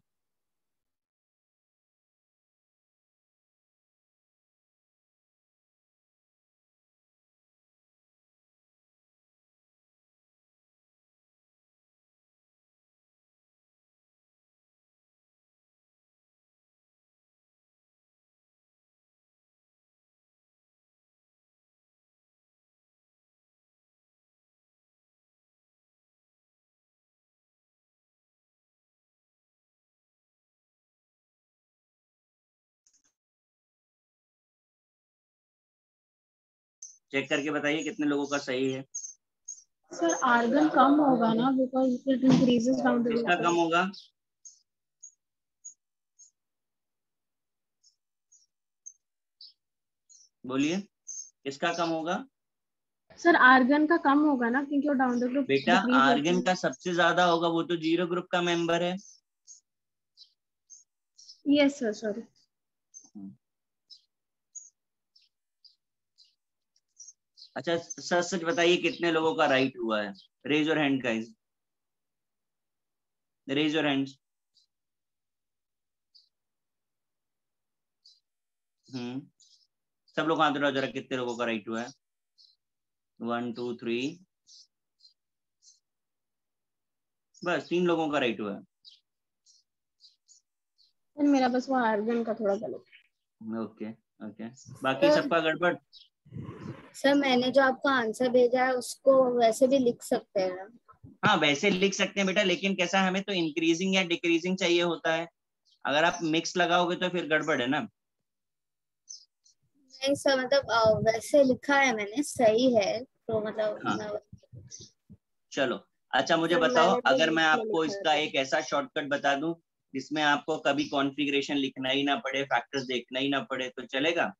चेक करके बताइए कितने लोगों का सही है। सर आर्गन कम होगा ना, because it increases down the किसका कम होगा? बोलिए, किसका कम होगा? सर आर्गन का कम होगा ना, क्योंकि वो डाउन द ग्रुप बेटा डिक्रीज होते आर्गन हैं। का सबसे ज्यादा होगा, वो तो जीरो ग्रुप का मेंबर है। Yes sir, sorry. अच्छा सच सच बताइए कितने लोगों का राइट हुआ है? Raise your hand guys, raise your hands. सब लोग हाथ उठाओ जरा, कितने लोगों का राइट हुआ है? 1 2 3, बस 3 लोगों का राइट हुआ है। सर मेरा बस वो आर्गन का थोड़ा गलत है। ओके ओके, बाकी सबका गड़बड़। सर मैंने जो आपको आंसर भेजा है उसको वैसे भी लिख सकते हैं ना? हाँ वैसे लिख सकते हैं बेटा, लेकिन कैसा हमें तो इंक्रीजिंग या डिक्रीजिंग चाहिए होता है। अगर आप मिक्स लगाओगे तो फिर गड़बड़ है ना। नहीं सर, मतलब वैसे लिखा है मैंने, सही है तो मतलब हाँ मैं। चलो, अच्छा मुझे सर बताओ, मैंने भी अगर मैं लिंक में आपको लिखा है इसका तो। एक ऐसा शॉर्टकट बता दूं जिसमें आपको कभी कॉन्फ़िगरेशन लिखना ही ना पड़े, फैक्टर्स देखना ही ना पड़े, तो चलेगा?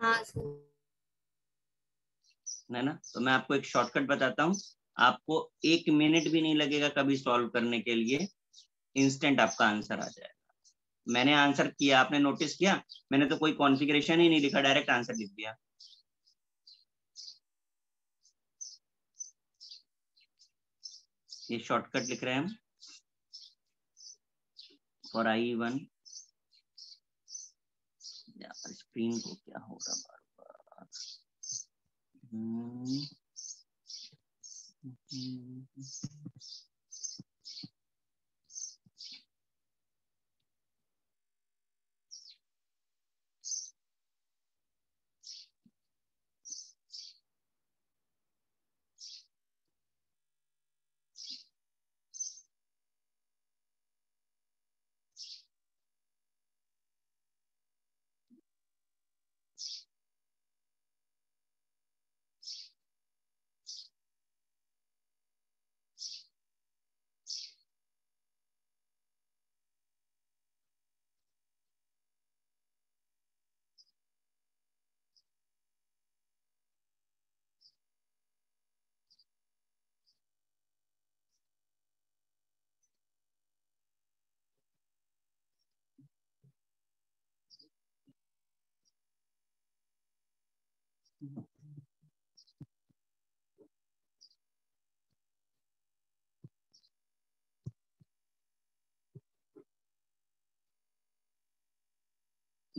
हाँ सर। है ना? तो मैं आपको एक शॉर्टकट बताता हूँ, आपको 1 मिनट भी नहीं लगेगा कभी सॉल्व करने के लिए, इंस्टेंट आपका आंसर आ जाएगा। मैंने आंसर किया, आपने नोटिस किया? मैंने तो कोई कॉन्फ़िगरेशन ही नहीं लिखा, डायरेक्ट आंसर लिख दिया। ये शॉर्टकट लिख रहे हैं हम फॉर I1। स्क्रीन को क्या हो रहा बार बार?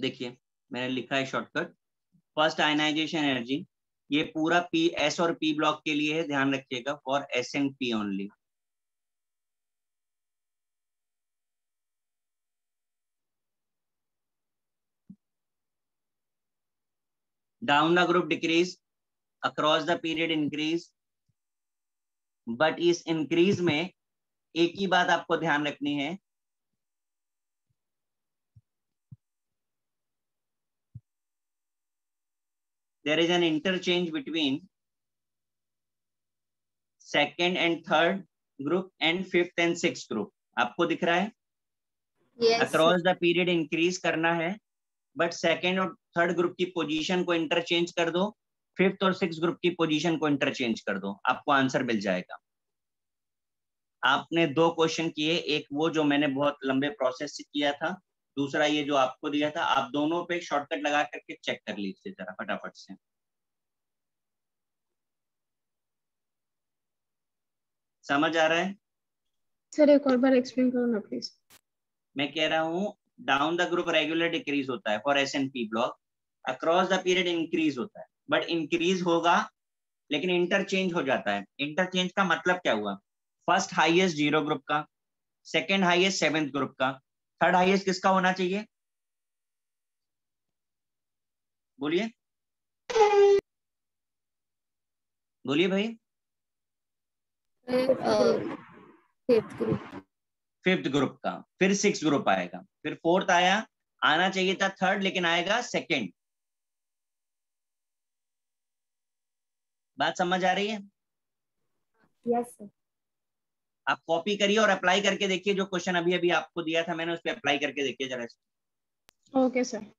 देखिए मैंने लिखा है शॉर्टकट, फर्स्ट आयनाइजेशन एनर्जी, ये पूरा पी एस और पी ब्लॉक के लिए है, ध्यान रखिएगा, for S and P only. Down the group decrease, across the period increase, but इस इंक्रीज में एक ही बात आपको ध्यान रखनी है, there is an interchange between second and third group and fifth and sixth group। आपको दिख रहा है? Yes, across the period increase करना है, बट सेकेंड और थर्ड ग्रुप की पोजीशन को इंटरचेंज कर दो, फिफ्थ और सिक्स ग्रुप की पोजीशन को इंटरचेंज कर दो, आपको आंसर मिल जाएगा। आपने दो क्वेश्चन किए, एक वो जो मैंने बहुत लंबे प्रोसेस से किया था, दूसरा ये जो आपको दिया था। आप दोनों पे शॉर्टकट लगा करके चेक कर लीजिए जरा फटाफट से। समझ आ रहा है? सर एक और बार एक्सप्लेन करो ना प्लीज। मैं कह रहा हूँ down the group regular decrease होता है for S and P block, across the period increase होता है, बट इंक्रीज होगा लेकिन इंटरचेंज हो जाता है। इंटरचेंज का मतलब क्या हुआ? फर्स्ट हाईएस्ट जीरो ग्रुप का, सेकंड हाईएस्ट सेवेंथ ग्रुप का, थर्ड हाईएस्ट किसका होना चाहिए? बोलिए बोलिए भाई। फिफ्थ ग्रुप, फिफ्थ ग्रुप का, फिर सिक्स ग्रुप आएगा, फिर फोर्थ आया, आना चाहिए था थर्ड लेकिन आएगा सेकंड। बात समझ आ रही है? Yes sir. आप कॉपी करिए और अप्लाई करके देखिए, जो क्वेश्चन अभी अभी आपको दिया था मैंने, उस पर अप्लाई करके देखिए जरा। Okay sir.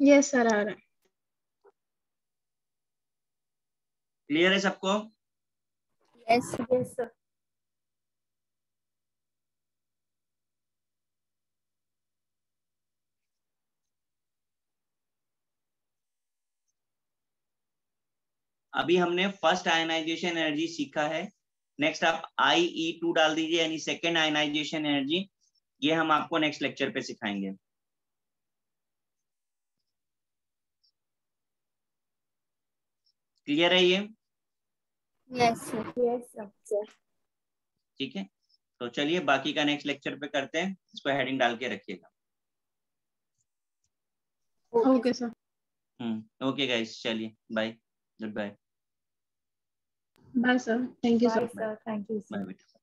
यस सर आ रहा है। क्लियर है सबको? Yes yes sir. अभी हमने फर्स्ट आयनाइजेशन एनर्जी सीखा है। नेक्स्ट आप IE2 डाल दीजिए, यानी सेकेंड आयनाइजेशन एनर्जी। ये हम आपको नेक्स्ट लेक्चर पे सिखाएंगे। क्लियर है ये? Yes yes sir. ठीक है, तो चलिए बाकी का नेक्स्ट लेक्चर पे करते हैं। इसको हेडिंग डाल के रखिएगा। Okay sir. ओके गाइस, चलिए bye, goodbye. Bye sir, thank you bye sir. Sir, thank you sir. Bye बेटा।